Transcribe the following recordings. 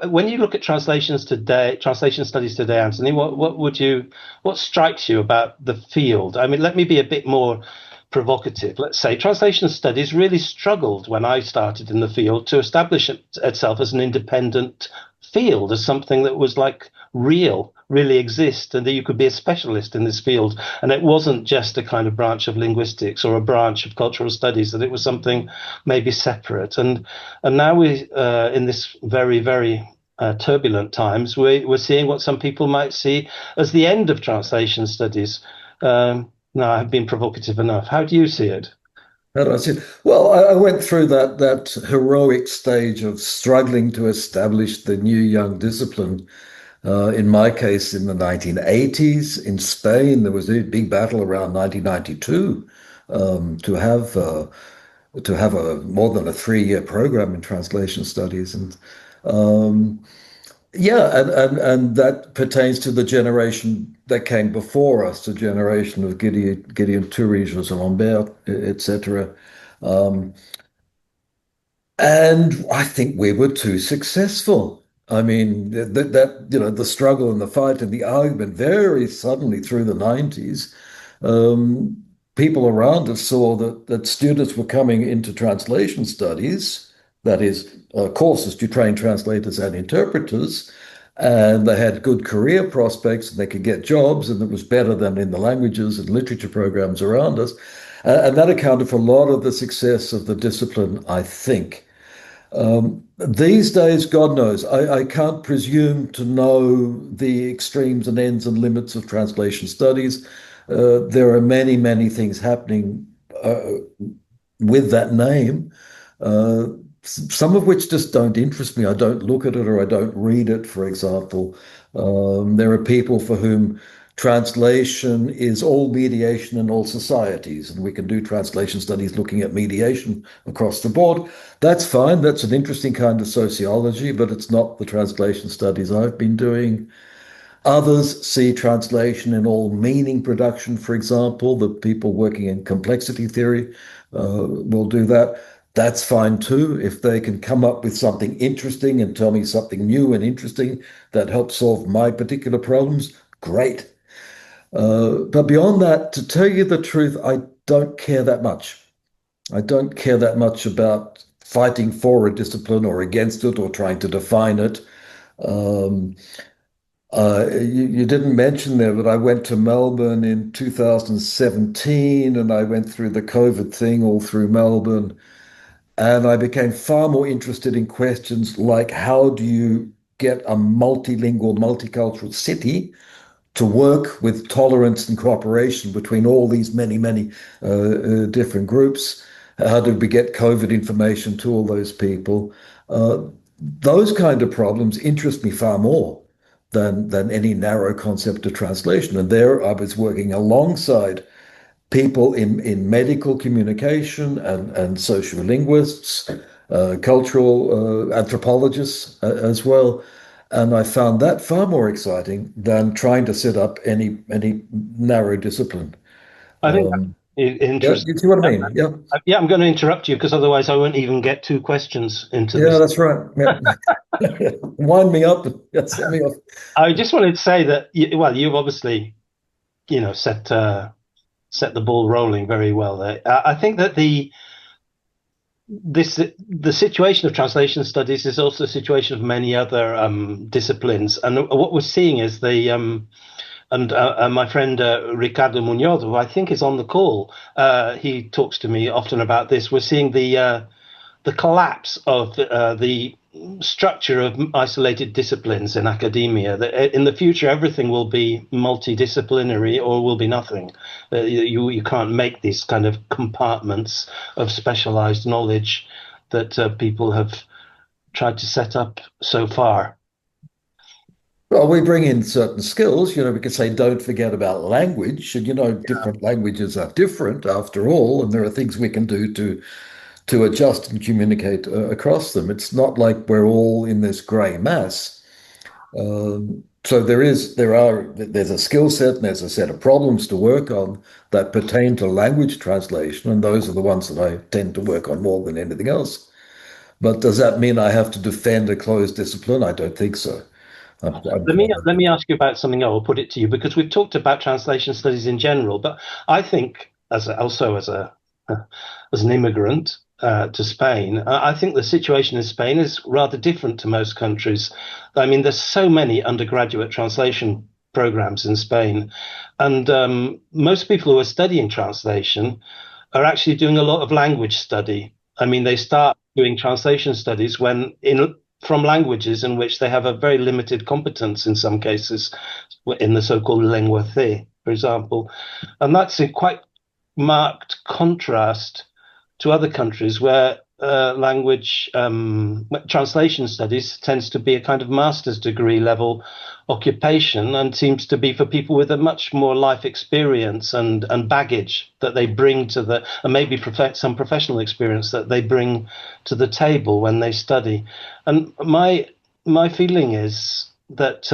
When you look at translations today, translation studies today, Anthony, what strikes you about the field? I mean, let me be a bit more provocative. Let's say translation studies really struggled when I started in the field to establish itself as an independent field, as something that was like real, really exist, and that you could be a specialist in this field. And it wasn't just a kind of branch of linguistics or a branch of cultural studies, that it was something maybe separate. And now we, in this very, very turbulent times, we're seeing what some people might see as the end of translation studies. No, I've been provocative enough. How do you see it? How do I see it? Well, I went through that heroic stage of struggling to establish the new young discipline. In my case, in the 1980s, in Spain, there was a big battle around 1992 to have a more than a 3-year program in translation studies, and um, yeah, and that pertains to the generation that came before us, the generation of Gideon Toury, José Lambert, etc. Um, and I think we were too successful. I mean, the struggle and the fight and the argument very suddenly through the 90s, um, people around us saw that students were coming into translation studies, that is, courses to train translators and interpreters, and they had good career prospects and they could get jobs, and it was better than in the languages and literature programs around us. And that accounted for a lot of the success of the discipline, I think. These days, God knows, I can't presume to know the extremes and ends and limits of translation studies. There are many, many things happening with that name, uh, some of which just don't interest me. I don't look at it or I don't read it, for example. There are people for whom translation is all mediation in all societies, and we can do translation studies looking at mediation across the board. That's fine. That's an interesting kind of sociology, but it's not the translation studies I've been doing. Others see translation in all meaning production, for example. The people working in complexity theory will do that. That's fine too. If they can come up with something interesting and tell me something new and interesting that helps solve my particular problems, great. But beyond that, to tell you the truth, I don't care that much. I don't care that much about fighting for a discipline or against it or trying to define it. Um, you didn't mention there, but I went to Melbourne in 2017 and I went through the COVID thing all through Melbourne. And I became far more interested in questions like how do you get a multilingual, multicultural city to work with tolerance and cooperation between all these many, many different groups? How do we get COVID information to all those people? Uh, those kind of problems interest me far more than any narrow concept of translation. And there I was working alongside people in medical communication and social linguists, cultural anthropologists as well. And I found that far more exciting than trying to set up any narrow discipline. I think that's Um, yeah, interesting. you see what I mean? Yeah, Yeah, I'm going to interrupt you because otherwise I won't even get two questions into yeah, this. that's right. Yeah. Wind me up. Yeah, set me off. I just wanted to say that, well, you've obviously, set the ball rolling very well there. I think that the situation of translation studies is also the situation of many other disciplines, and what we're seeing is and my friend Ricardo Munoz, who I think is on the call, he talks to me often about this. We're seeing the collapse of the structure of isolated disciplines in academia. That in the future, everything will be multidisciplinary or will be nothing. You can't make these kind of compartments of specialized knowledge that people have tried to set up so far. Well, we bring in certain skills. We could say, don't forget about language. And, different languages are different after all. And there are things we can do to adjust and communicate across them. It's not like we're all in this gray mass. So there's a skill set and there's a set of problems to work on that pertain to language translation. And those are the ones that I tend to work on more than anything else. But does that mean I have to defend a closed discipline? I don't think so. I'm Let me ask you about something. I will put it to you because we've talked about translation studies in general, but I think also as an immigrant to Spain, I think the situation in Spain is rather different to most countries. I mean, there's so many undergraduate translation programs in Spain, and most people who are studying translation are actually doing a lot of language study. I mean, they start doing translation studies when in from languages in which they have a very limited competence in some cases, in the so-called lenguaje, for example. And that's in quite marked contrast to other countries where language translation studies tends to be a kind of master's degree level occupation and seems to be for people with a much more life experience and baggage that they bring to the, and maybe some professional experience that they bring to the table when they study. And my feeling is that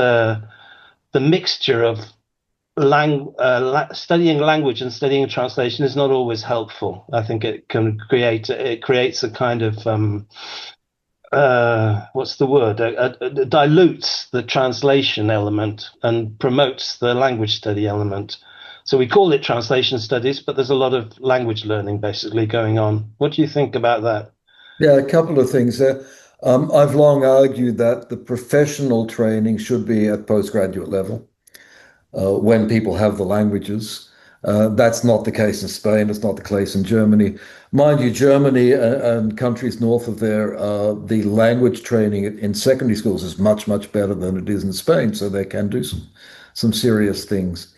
the mixture of studying language and studying translation is not always helpful. I think it creates a kind of what's the word? Dilutes the translation element and promotes the language study element. So we call it translation studies, but there's a lot of language learning basically going on. What do you think about that? Yeah, a couple of things there. I've long argued that the professional training should be at postgraduate level when people have the languages. That's not the case in Spain. It's not the case in Germany. Mind you, Germany and countries north of there, the language training in secondary schools is much, much better than it is in Spain. So they can do some serious things.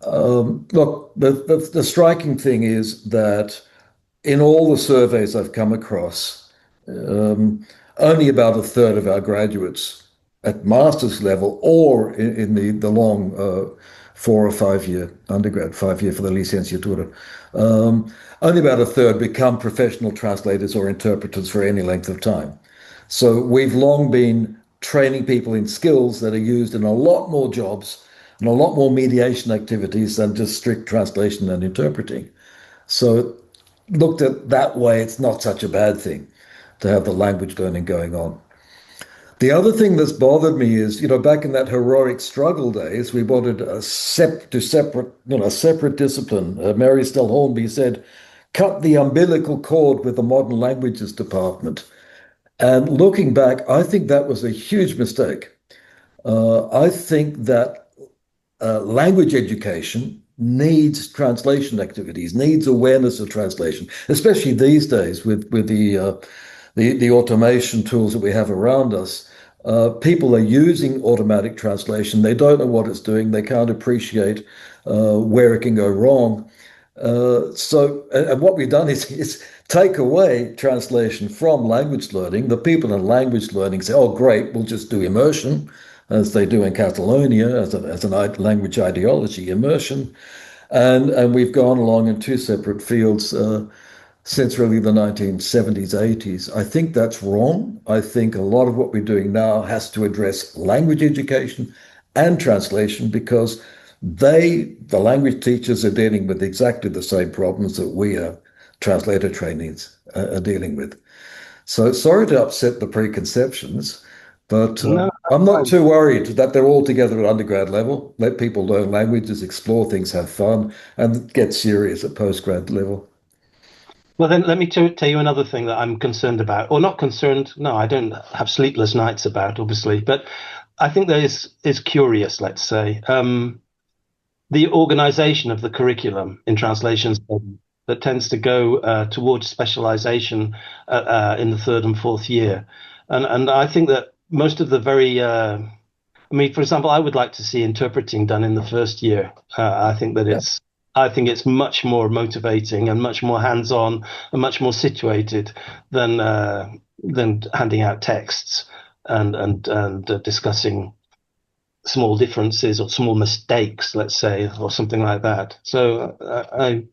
Look, the striking thing is that in all the surveys I've come across, only about a third of our graduates at master's level or in the long 4 or 5 year undergrad, 5 year for the licenciatura, only about a third become professional translators or interpreters for any length of time. So we've long been training people in skills that are used in a lot more jobs and a lot more mediation activities than just strict translation and interpreting. So looked at that way, it's not such a bad thing to have the language learning going on. The other thing that's bothered me is, back in that heroic struggle days, we wanted a separate discipline. Mary Stell Hornby said, cut the umbilical cord with the modern languages department. And looking back, I think that was a huge mistake. I think that language education needs translation activities, needs awareness of translation, especially these days with the automation tools that we have around us. People are using automatic translation. They don't know what it's doing. They can't appreciate where it can go wrong. And what we've done is take away translation from language learning. The people in language learning say, oh, great, we'll just do immersion, as they do in Catalonia, as an language ideology, immersion. And we've gone along in two separate fields since really the 1970s, 80s. I think that's wrong. I think a lot of what we're doing now has to address language education and translation because the language teachers are dealing with exactly the same problems that we translator trainees are dealing with. So sorry to upset the preconceptions, but No, I'm not fine. too worried that they're all together at undergrad level. Let people learn languages, explore things, have fun, and get serious at postgrad level. Well, then let me tell you another thing that I'm concerned about, or not concerned. No, I don't have sleepless nights about, obviously, but I think that is curious. Let's say the organization of the curriculum in translation studies that tends to go towards specialization in the third and fourth year, and I think that most of the very I mean, for example, I would like to see interpreting done in the first year. Yeah. I think it's much more motivating and much more hands-on and much more situated than handing out texts and discussing small differences or small mistakes, let's say, or something like that. So I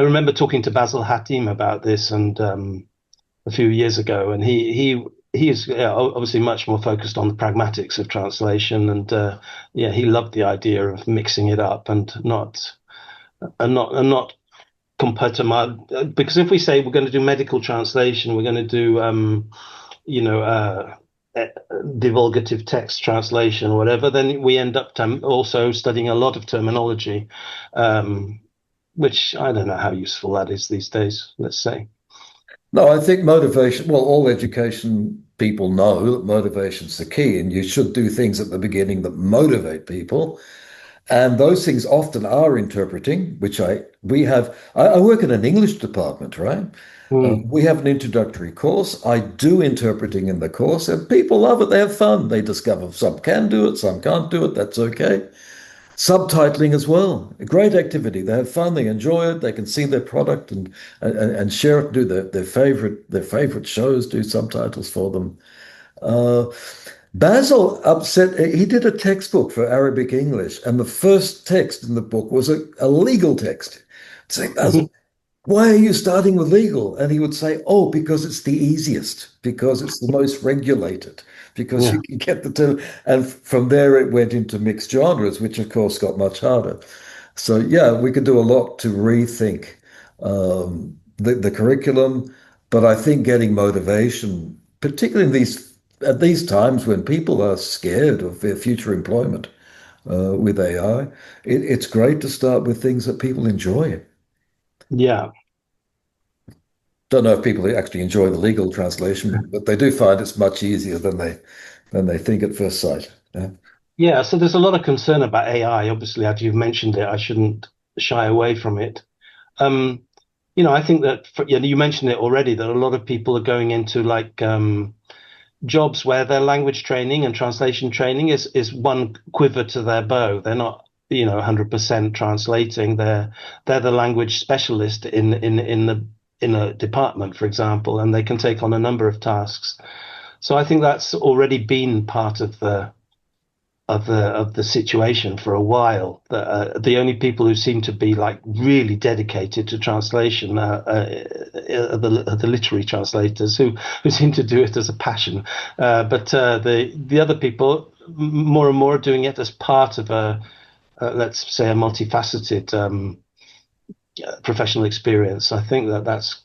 remember talking to Basil Hatim about this and a few years ago, and he is obviously much more focused on the pragmatics of translation, and he loved the idea of mixing it up and not compared to my, because if we say we're going to do medical translation, we're going to do you know, divulgative text translation or whatever, then we end up also studying a lot of terminology, which I don't know how useful that is these days, let's say. No, I think motivation, well, all education people know that motivation's the key, and you should do things at the beginning that motivate people. And those things often are interpreting, which I work in an English department, right? Mm, We have an introductory course. I do interpreting in the course, and people love it. They have fun. They discover some can do it, some can't do it. That's okay. Subtitling as well, a great activity. They have fun, they enjoy it, they can see their product and share it, do their favorite shows, do subtitles for them. Uh, Basil upset. He did a textbook for Arabic English, and the first text in the book was a legal text, saying, mhm, "Basil, why are you starting with legal?" And he would say, "Oh, because it's the easiest, because it's the most regulated, because you yeah, can get the term." And from there, it went into mixed genres, which of course got much harder. So yeah, we could do a lot to rethink the curriculum, but I think getting motivation, particularly in these at these times when people are scared of their future employment with AI, it's great to start with things that people enjoy. yeah. Don't know if people actually enjoy the legal translation, but they do find it's much easier than they think at first sight. Yeah. Yeah, so there's a lot of concern about AI. Obviously, as you've mentioned it, I shouldn't shy away from it. Um, I think that you mentioned it already that a lot of people are going into like jobs where their language training and translation training is one quiver to their bow. They're not, 100% translating. They're the language specialist in a department, for example, and they can take on a number of tasks. So I think that's already been part of the situation for a while. The only people who seem to be like really dedicated to translation are the literary translators who seem to do it as a passion. But the other people more and more are doing it as part of let's say a multifaceted professional experience. I think that that's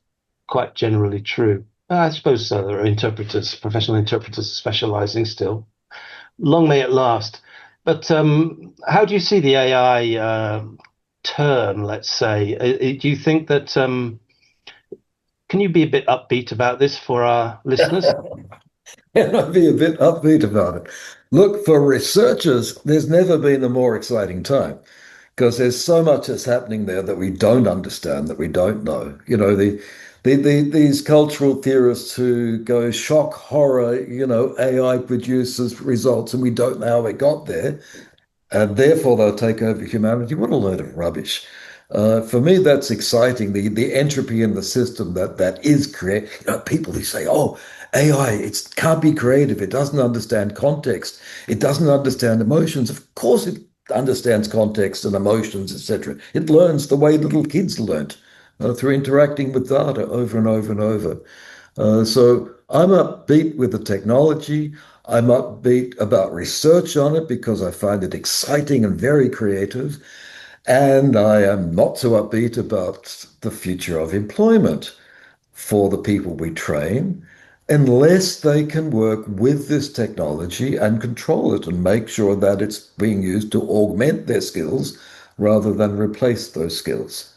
quite generally true. I suppose there are interpreters, professional interpreters specializing still. Long may it last. But how do you see the AI turn, let's say? Do you think that, can you be a bit upbeat about this for our listeners? And I'd be a bit upbeat about it. Look, for researchers, there's never been a more exciting time because there's so much that's happening there that we don't understand, that we don't know. These cultural theorists who go shock horror, AI produces results and we don't know how it got there, and therefore they'll take over humanity. What a load of rubbish. For me, that's exciting. The entropy in the system that is create. People who say, "Oh, AI, it can't be creative. It doesn't understand context. It doesn't understand emotions." Of course, it understands context and emotions, etc. It learns the way little kids learnt through interacting with data over and over and over. So I'm upbeat with the technology. I'm upbeat about research on it because I find it exciting and very creative. And I am not so upbeat about the future of employment for the people we train unless they can work with this technology and control it and make sure that it's being used to augment their skills rather than replace those skills.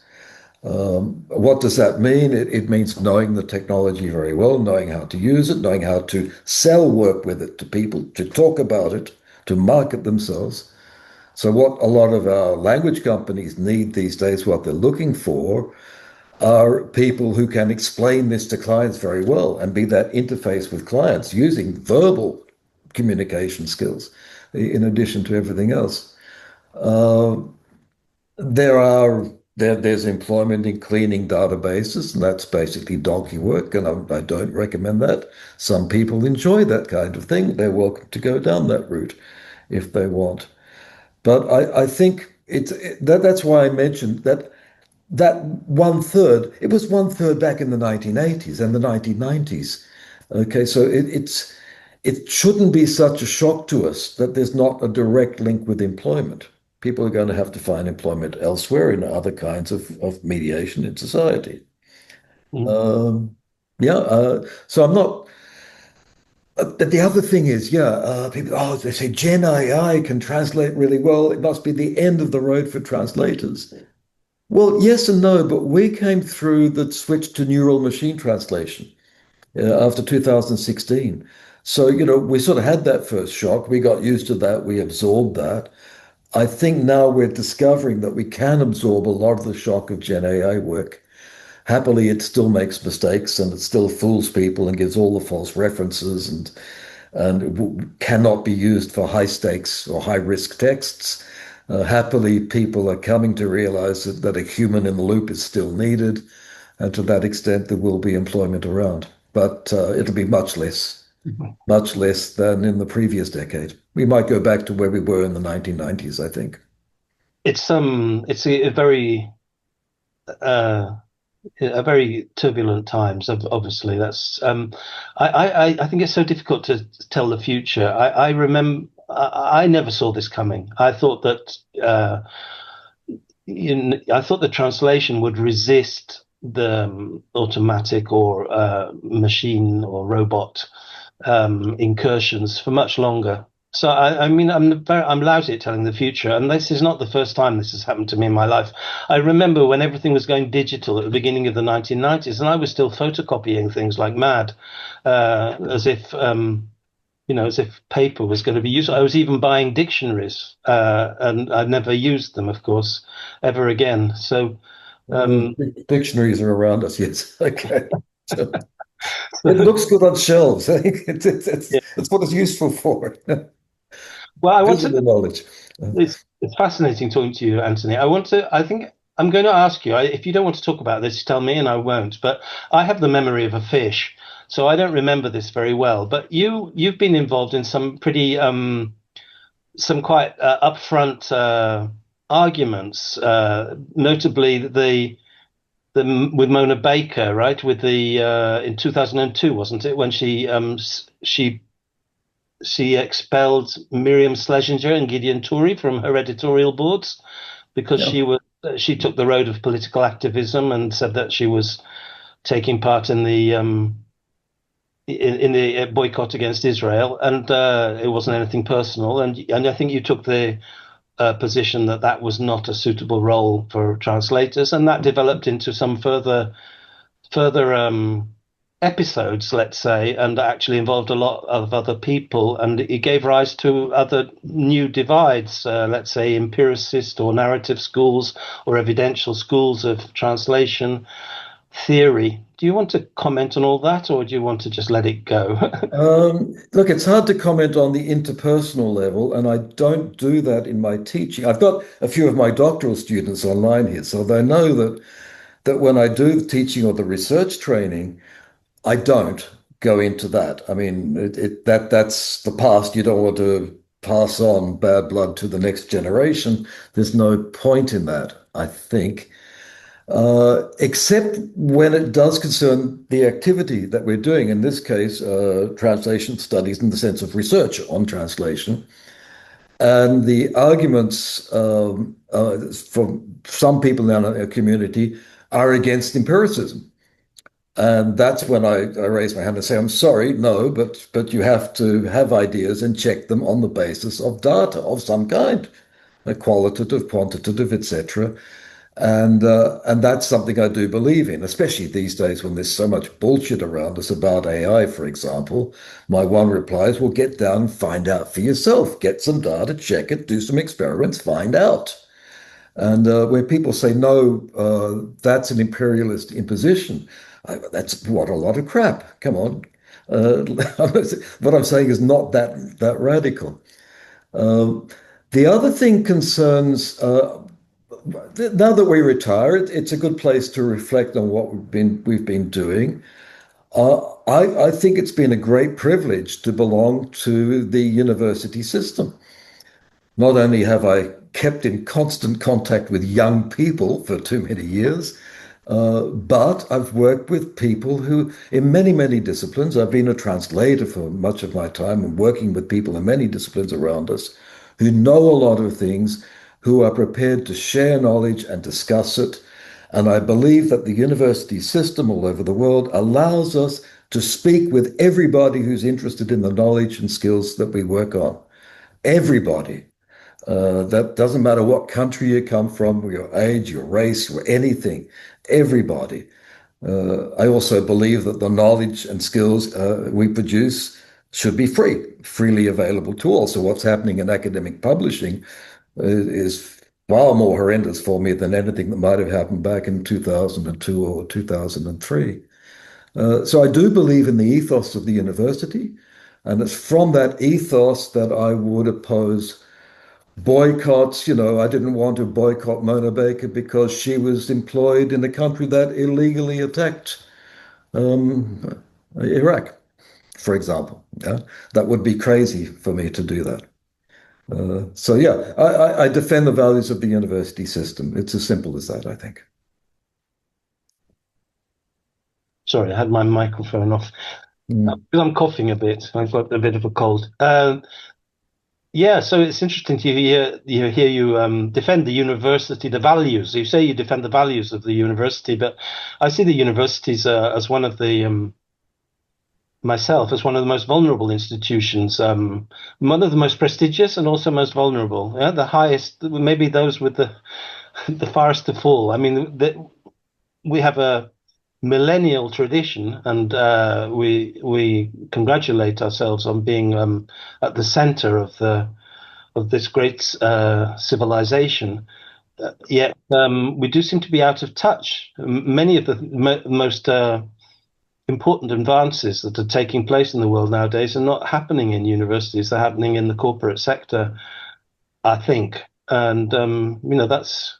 What does that mean? It means knowing the technology very well, knowing how to use it, knowing how to sell work with it to people, to talk about it, to market themselves. So, what a lot of our language companies need these days, what they're looking for, are people who can explain this to clients very well and be that interface with clients using verbal communication skills in addition to everything else. Uh, there are there's employment in cleaning databases, and that's basically donkey work, and I don't recommend that. Some people enjoy that kind of thing. They're welcome to go down that route if they want. But I think that's why I mentioned that one third. It was one third back in the 1980s and the 1990s. Okay, so it shouldn't be such a shock to us that there's not a direct link with employment people are going to have to find employment elsewhere in other kinds of mediation in society. Mm. Um, yeah, so I'm not. But the other thing is, yeah, people, oh, they say Gen AI can translate really well. It must be the end of the road for translators. Well, yes and no, but we came through the switch to neural machine translation after 2016. So, we sort of had that first shock. We got used to that. We absorbed that. I think now we're discovering that we can absorb a lot of the shock of Gen AI work. Happily, it still makes mistakes and it still fools people and gives all the false references and cannot be used for high stakes or high risk texts. Happily, people are coming to realize that a human in the loop is still needed. And to that extent, there will be employment around. But it'll be much less than in the previous decade. We might go back to where we were in the 1990s, I think. It's uh, a very turbulent times. Obviously, that's I think it's so difficult to tell the future. I remember I never saw this coming. I thought that I thought the translation would resist the automatic or machine or robot incursions for much longer. So I mean, I'm lousy at telling the future, and this is not the first time this has happened to me in my life. I remember when everything was going digital at the beginning of the 1990s, and I was still photocopying things like mad, as if as if paper was going to be used. I was even buying dictionaries, and I never used them, of course, ever again. So um, Dictionaries are around us, yes. Okay. So it looks good on shelves. I think it's what it's useful for. well, I want to. Visible knowledge. It's fascinating talking to you, Anthony. I think I'm going to ask you, if you don't want to talk about this, tell me and I won't. But I have the memory of a fish, so I don't remember this very well. But you've been involved in some pretty some quite upfront arguments, notably the with Mona Baker, right? With the in 2002, wasn't it, when she expelled Miriam Schlesinger and Gideon Toury from her editorial boards because Yeah. she took the road of political activism and said that she was taking part in the boycott against Israel, and it wasn't anything personal. And I think you took the position that that was not a suitable role for translators, and that developed into some further episodes, let's say, and actually involved a lot of other people, and it gave rise to other new divides, let's say empiricist or narrative schools or evidential schools of translation theory. Do you want to comment on all that, or do you want to just let it go? Look, it's hard to comment on the interpersonal level, and I don't do that in my teaching. I've got a few of my doctoral students online here, so they know that when I do the teaching or the research training, I don't go into that. I mean, that's the past. You don't want to pass on bad blood to the next generation. There's no point in that, I think, except when it does concern the activity that we're doing. In this case, translation studies in the sense of research on translation. And the arguments from some people in our community are against empiricism. And that's when I raise my hand and say, I'm sorry, no, but you have to have ideas and check them on the basis of data of some kind, qualitative, quantitative, etc. And that's something I do believe in, especially these days when there's so much bullshit around us about AI, for example. My one reply is, well, get down and find out for yourself. Get some data, check it, do some experiments, find out. And where people say, no, that's an imperialist imposition, that's what a lot of crap. Come on. Uh, what I'm saying is not that radical. Um, the other thing concerns, now that we retire, it's a good place to reflect on what we've been doing. I think it's been a great privilege to belong to the university system. Not only have I kept in constant contact with young people for too many years, but I've worked with people who, in many, many disciplines, I've been a translator for much of my time and working with people in many disciplines around us who know a lot of things who are prepared to share knowledge and discuss it. And I believe that the university system all over the world allows us to speak with everybody who's interested in the knowledge and skills that we work on. Everybody. That doesn't matter what country you come from, your age, your race, or anything. Everybody. I also believe that the knowledge and skills we produce should be free, freely available to all. So what's happening in academic publishing is far more horrendous for me than anything that might have happened back in 2002 or 2003. So I do believe in the ethos of the university, and it's from that ethos that I would oppose boycotts. I didn't want to boycott Mona Baker because she was employed in a country that illegally attacked Iraq, for example. Yeah? That would be crazy for me to do that. So yeah, I defend the values of the university system. It's as simple as that, I think. Sorry, I had my microphone off. Mm. Because I'm coughing a bit. I've got a bit of a cold. Yeah, so it's interesting to hear you defend the university, the values. You say you defend the values of the university, but I see the universities as one of the myself as one of the most vulnerable institutions, one of the most prestigious and also most vulnerable. Yeah, the highest, maybe those with the the farthest to fall. I mean, we have a millennial tradition, and we congratulate ourselves on being at the center of this great civilization. Yet we do seem to be out of touch. Many of the most important advances that are taking place in the world nowadays are not happening in universities; they're happening in the corporate sector, I think. And that's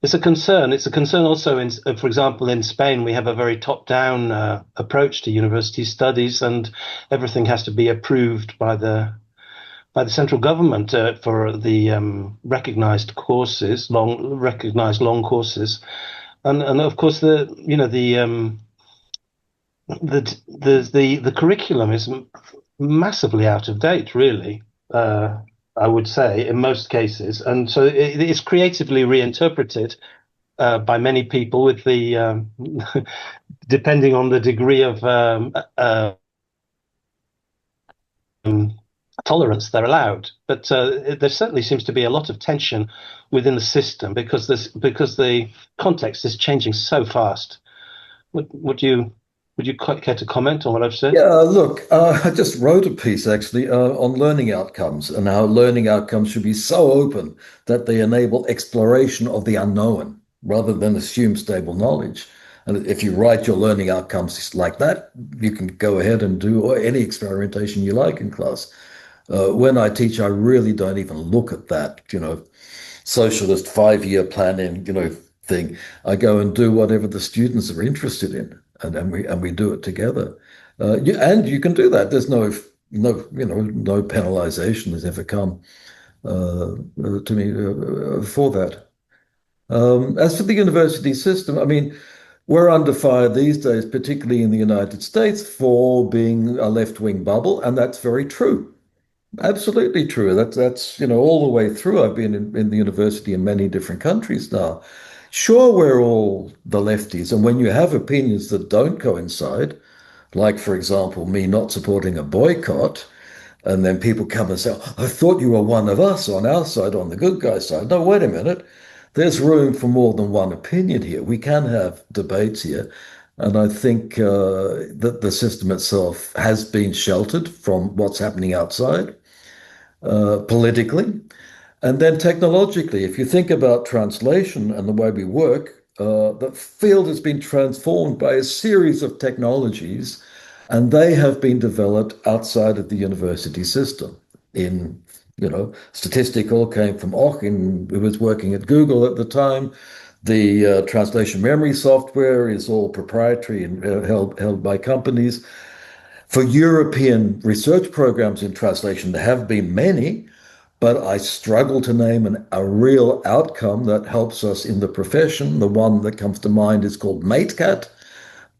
it's a concern. It's a concern also for example, in Spain, we have a very top-down approach to university studies, and everything has to be approved by the central government for the recognized courses, long courses, and of course the curriculum is massively out of date, really. I would say in most cases, and so it is creatively reinterpreted by many people with the depending on the degree of tolerance they're allowed. But there certainly seems to be a lot of tension within the system because the context is changing so fast. Would you care to comment on what I've said? Yeah, look, I just wrote a piece actually on learning outcomes and how learning outcomes should be so open that they enable exploration of the unknown rather than assume stable knowledge. And if you write your learning outcomes like that, you can go ahead and do any experimentation you like in class. When I teach, I really don't even look at that, socialist 5-year planning, thing. I go and do whatever the students are interested in, and we do it together. And you can do that. There's no penalization has ever come to me for that. As for the university system, I mean, we're under fire these days, particularly in the United States, for being a left-wing bubble, and that's very true. Absolutely true. That's all the way through. I've been in the university in many different countries now. Sure, we're all the lefties, and when you have opinions that don't coincide, like for example, me not supporting a boycott, and then people come and say, I thought you were one of us on our side, on the good guy side. No, wait a minute. There's room for more than one opinion here. We can have debates here. And I think that the system itself has been sheltered from what's happening outside politically. And then technologically, if you think about translation and the way we work, the field has been transformed by a series of technologies, and they have been developed outside of the university system. Statistical came from Aachen, who was working at Google at the time. The translation memory software is all proprietary and held by companies. For European research programs in translation, there have been many, but I struggle to name a real outcome that helps us in the profession. The one that comes to mind is called MateCat,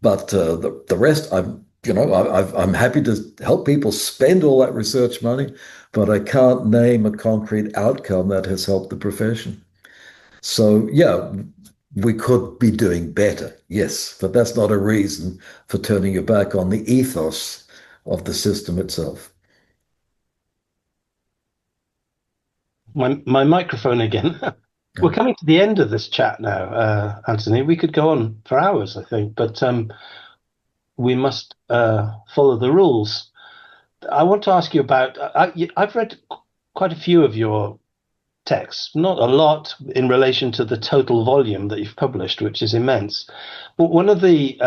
but the rest, I'm happy to help people spend all that research money, but I can't name a concrete outcome that has helped the profession. So, yeah, we could be doing better, yes, but that's not a reason for turning your back on the ethos of the system itself. My microphone again. We're coming to the end of this chat now, Anthony. We could go on for hours, I think, but we must follow the rules. I want to ask you about. I've read quite a few of your texts, not a lot in relation to the total volume that you've published, which is immense. But one of the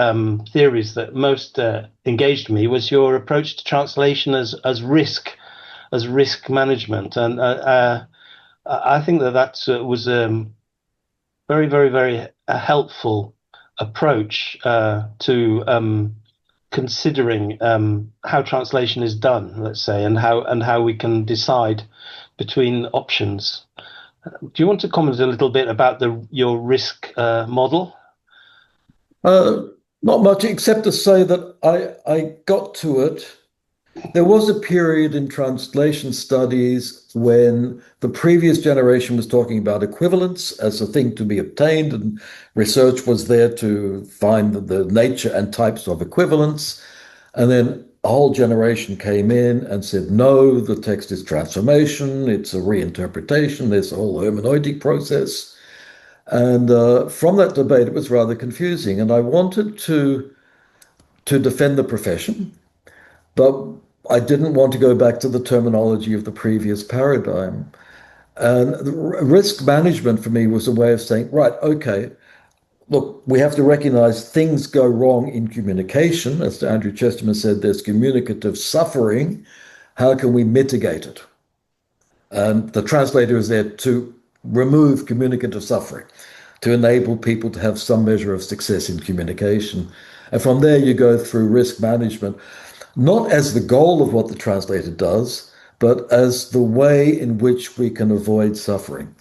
theories that most engaged me was your approach to translation as risk management, and I think that was very, very, very helpful approach to considering how translation is done, let's say, and how we can decide between options. Do you want to comment a little bit about your risk model? Uh, Not much except to say that I got to it. There was a period in translation studies when the previous generation was talking about equivalence as a thing to be obtained, and research was there to find the nature and types of equivalence. And then a whole generation came in and said, no, the text is transformation, it's a reinterpretation, there's a whole hermeneutic process. And from that debate, it was rather confusing. And I wanted to defend the profession, but I didn't want to go back to the terminology of the previous paradigm. And risk management for me was a way of saying, right, okay, look, we have to recognize things go wrong in communication. As Andrew Chesterman said, there's communicative suffering. How can we mitigate it? And the translator is there to remove communicative suffering, to enable people to have some measure of success in communication. And from there, you go through risk management, not as the goal of what the translator does, but as the way in which we can avoid suffering,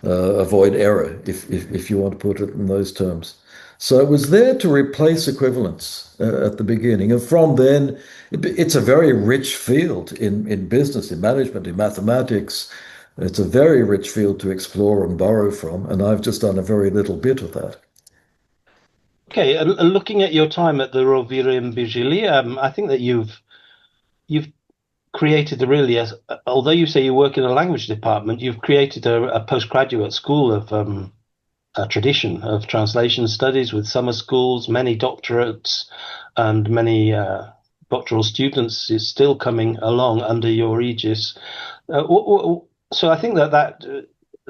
avoid error, if you want to put it in those terms. So it was there to replace equivalence at the beginning. And from then, it's a very rich field in business, in management, in mathematics. It's a very rich field to explore and borrow from. And I've just done a very little bit of that. Okay, and looking at your time at the Rovira in Virgili, I think that you've created although you say you work in a language department, you've created a postgraduate school of a tradition of translation studies with summer schools, many doctorates, and many doctoral students is still coming along under your aegis. So I think that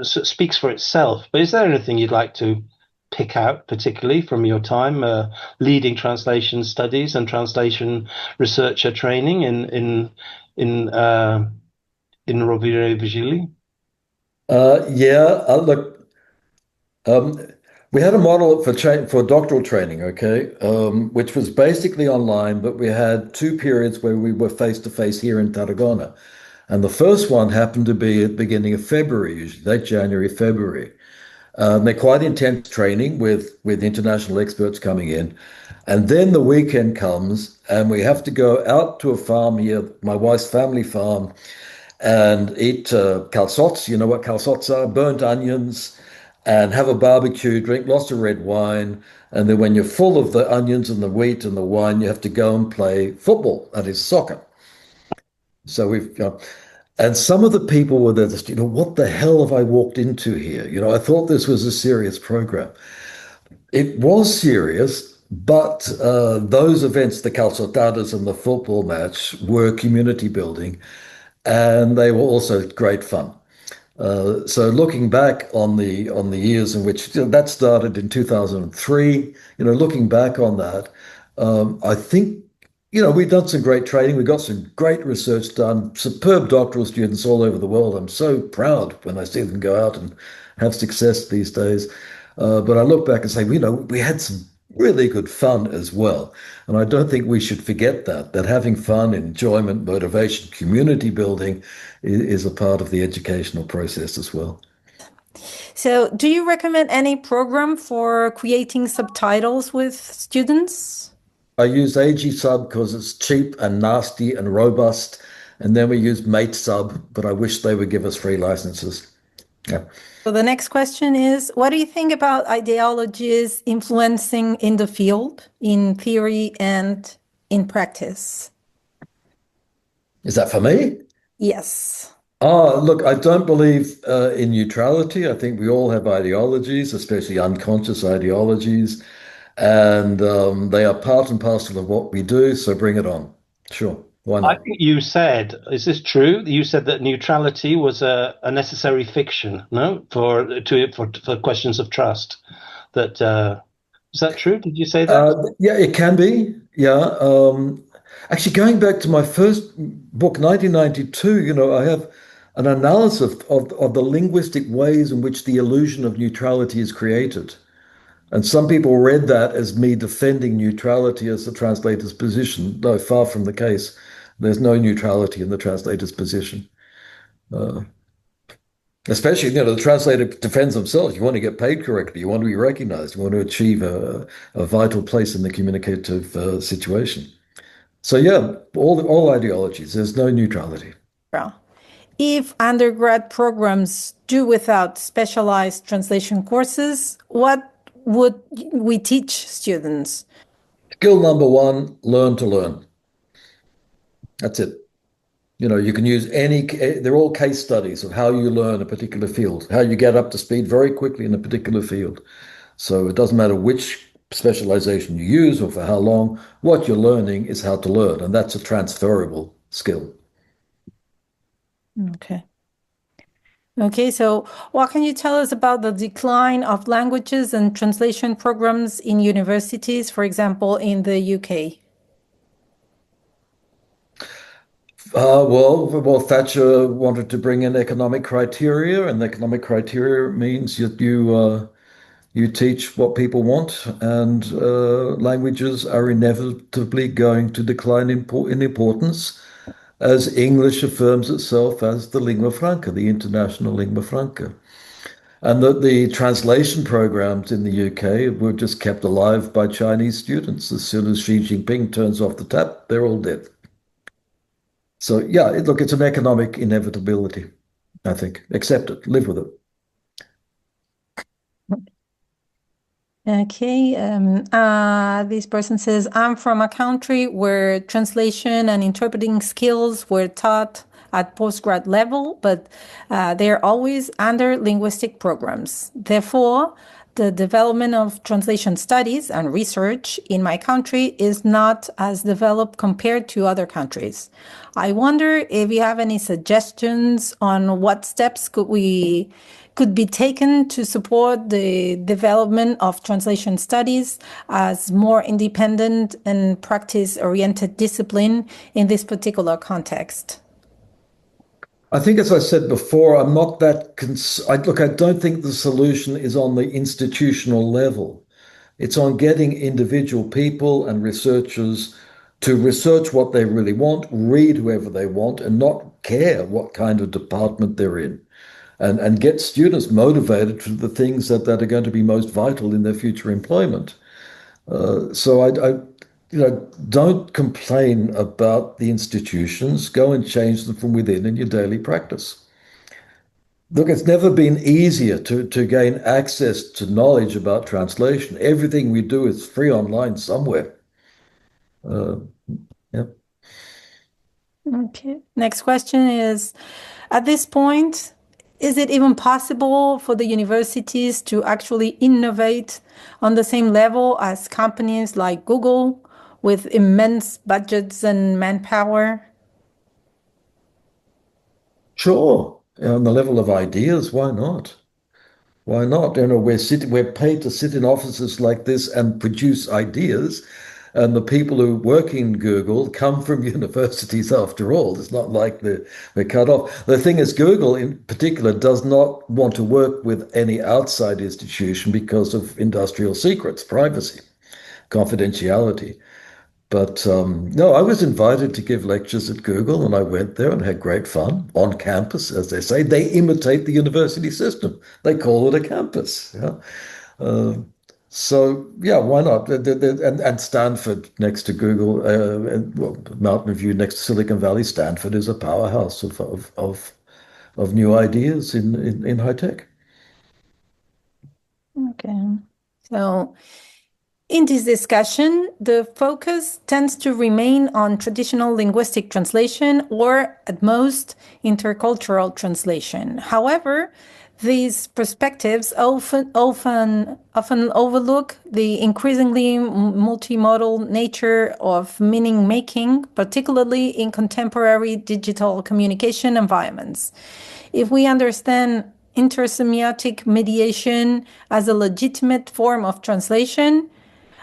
speaks for itself. But is there anything you'd like to pick out particularly from your time leading translation studies and translation researcher training in Rovira Vigili? Yeah, look, um, we had a model for doctoral training, okay, which was basically online, but we had two periods where we were face to face here in Tarragona. And the first one happened to be at the beginning of February, usually late January, February. They're quite intense training with international experts coming in. And then the weekend comes, and we have to go out to a farm here, my wife's family farm, and eat calçots. You know what calçots are? Burnt onions, and have a barbecue, drink lots of red wine. And then when you're full of the onions and the wheat and the wine, you have to go and play football, that is soccer. So and some of the people were there, just, what the hell have I walked into here? I thought this was a serious program. It was serious, but those events, the calçotadas and the football match, were community building, and they were also great fun. So looking back on the years in which that started in 2003, looking back on that, I think we've done some great training. We got some great research done. Superb doctoral students all over the world. I'm so proud when I see them go out and have success these days. But I look back and say, we had some really good fun as well. And I don't think we should forget that having fun, enjoyment, motivation, community building is a part of the educational process as well. So, do you recommend any program for creating subtitles with students? I use AG sub because it's cheap and nasty and robust. And then we use mate sub, but I wish they would give us free licenses. Yeah. So the next question is, what do you think about ideologies influencing in the field, in theory and in practice? Is that for me? Yes. Look, I don't believe in neutrality. I think we all have ideologies, especially unconscious ideologies, and they are part and parcel of what we do. So bring it on. Sure, why I not? think you said, is this true? You said that neutrality was a necessary fiction, no, for questions of trust. That is that true? Did you say that? Yeah, it can be. Yeah. Actually, going back to my first book, 1992, I have an analysis of the linguistic ways in which the illusion of neutrality is created. And some people read that as me defending neutrality as the translator's position. No, far from the case. There's no neutrality in the translator's position. Uh, Especially, the translator defends themselves. You want to get paid correctly. You want to be recognized. You want to achieve a vital place in the communicative situation. So yeah, all ideologies. There's no neutrality. Well, if undergrad programs do without specialized translation courses, what would we teach students? Skill number one: learn to learn. That's it. You can use they're all case studies of how you learn a particular field, how you get up to speed very quickly in a particular field. So it doesn't matter which specialization you use or for how long, what you're learning is how to learn, and that's a transferable skill. Okay. Okay, so what can you tell us about the decline of languages and translation programs in universities, for example, in the UK? Well, Thatcher wanted to bring in economic criteria, and economic criteria means you teach what people want, and languages are inevitably going to decline in importance as English affirms itself as the lingua franca, the international lingua franca. And that the translation programs in the UK were just kept alive by Chinese students. As soon as Xi Jinping turns off the tap, they're all dead. So, yeah, look, it's an economic inevitability, I think. Accept it, live with it. Okay, this person says, I'm from a country where translation and interpreting skills were taught at postgrad level, but they're always under linguistic programs. Therefore, the development of translation studies and research in my country is not as developed compared to other countries. I wonder if you have any suggestions on what steps could be taken to support the development of translation studies as more independent and practice-oriented discipline in this particular context? I think, as I said before, I'm not that. Look, I don't think the solution is on the institutional level. It's on getting individual people and researchers to research what they really want, read whoever they want, and not care what kind of department they're in. And get students motivated for the things that are going to be most vital in their future employment. So don't complain about the institutions. Go and change them from within in your daily practice. Look, it's never been easier to gain access to knowledge about translation. Everything we do is free online somewhere. Yeah. Okay. Next question is, at this point, is it even possible for the universities to actually innovate on the same level as companies like Google with immense budgets and manpower? Sure. On the level of ideas, why not? Why not? We're paid to sit in offices like this and produce ideas. And the people who work in Google come from universities after all. It's not like we're cut off. The thing is, Google in particular does not want to work with any outside institution because of industrial secrets, privacy, confidentiality. But no, I was invited to give lectures at Google, and I went there and had great fun on campus, as they say. They imitate the university system. They call it a campus. Yeah. Uh, So yeah, why not? And Stanford next to Google, and, well, Mountain View next to Silicon Valley. Stanford is a powerhouse of new ideas in high tech. Okay. So in this discussion, the focus tends to remain on traditional linguistic translation or, at most, intercultural translation. However, these perspectives often overlook the increasingly multimodal nature of meaning making, particularly in contemporary digital communication environments. If we understand intersemiotic mediation as a legitimate form of translation,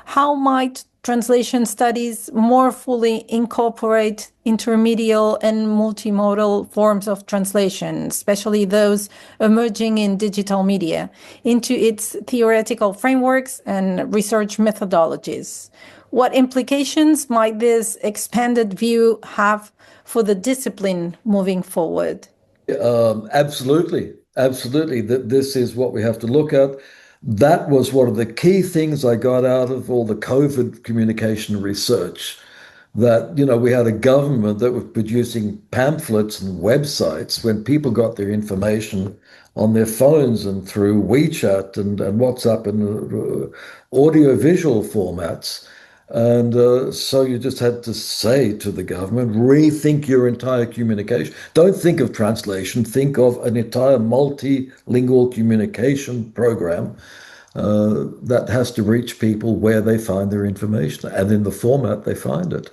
how might translation studies more fully incorporate intermedial and multimodal forms of translation, especially those emerging in digital media, into its theoretical frameworks and research methodologies? What implications might this expanded view have for the discipline moving forward? Absolutely, absolutely. This is what we have to look at. That was one of the key things I got out of all the COVID communication research. That, we had a government that was producing pamphlets and websites when people got their information on their phones and through WeChat and WhatsApp and audio-visual formats. And so you just had to say to the government, rethink your entire communication. Don't think of translation, think of an entire multilingual communication program that has to reach people where they find their information and in the format they find it.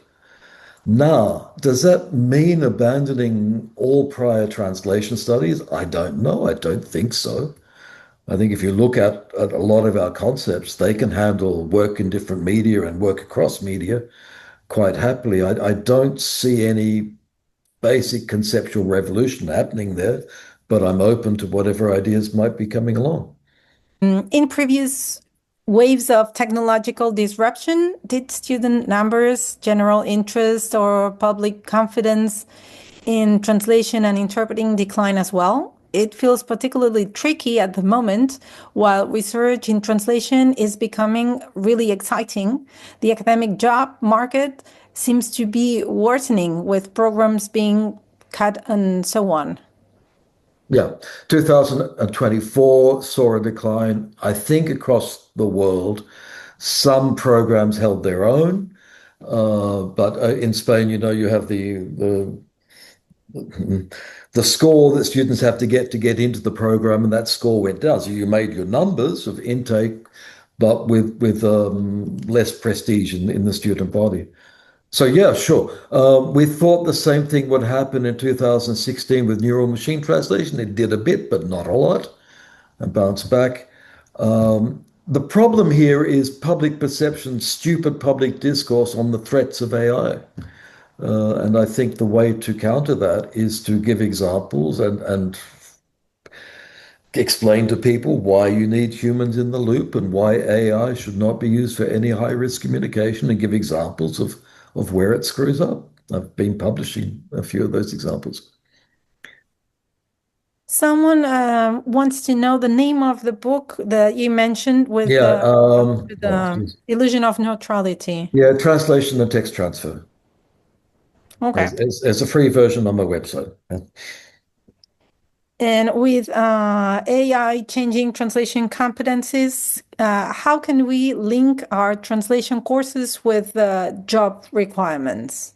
Now, does that mean abandoning all prior translation studies? I don't know. I don't think so. I think if you look at a lot of our concepts, they can handle work in different media and work across media quite happily. I don't see any basic conceptual revolution happening there, but I'm open to whatever ideas might be coming along. In previous waves of technological disruption, did student numbers, general interest, or public confidence in translation and interpreting decline as well? It feels particularly tricky at the moment. While research in translation is becoming really exciting, the academic job market seems to be worsening with programs being cut and so on. Yeah, 2024 saw a decline, I think, across the world. Some programs held their own, but in Spain, you have the score that students have to get into the program, and that score went down. So you made your numbers of intake, but with less prestige in the student body. So yeah, sure. We thought the same thing would happen in 2016 with neural machine translation. It did a bit, but not a lot, and bounced back. The problem here is public perception, stupid public discourse on the threats of AI. And I think the way to counter that is to give examples and explain to people why you need humans in the loop and why AI should not be used for any high risk communication and give examples of where it screws up. I've been publishing a few of those examples. Someone wants to know the name of the book that you mentioned with Yeah, the illusion of neutrality. yeah, translation and text transfer. Okay. There's a free version on my website. And with AI changing translation competencies, how can we link our translation courses with job requirements?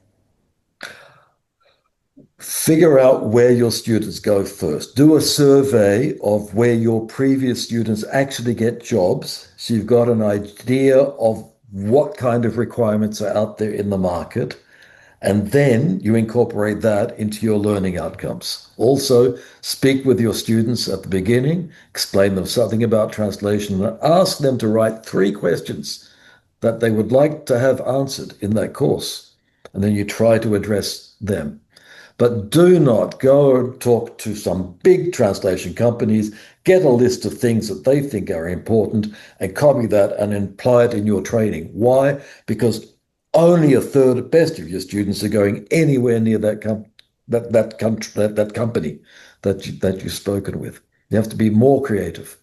Figure out where your students go first. Do a survey of where your previous students actually get jobs. So you've got an idea of what kind of requirements are out there in the market. And then you incorporate that into your learning outcomes. Also, speak with your students at the beginning, explain them something about translation, and ask them to write 3 questions that they would like to have answered in that course. And then you try to address them. But do not go and talk to some big translation companies, get a list of things that they think are important, and copy that and apply it in your training. Why? Because only a third at best of your students are going anywhere near that company that you've spoken with. You have to be more creative.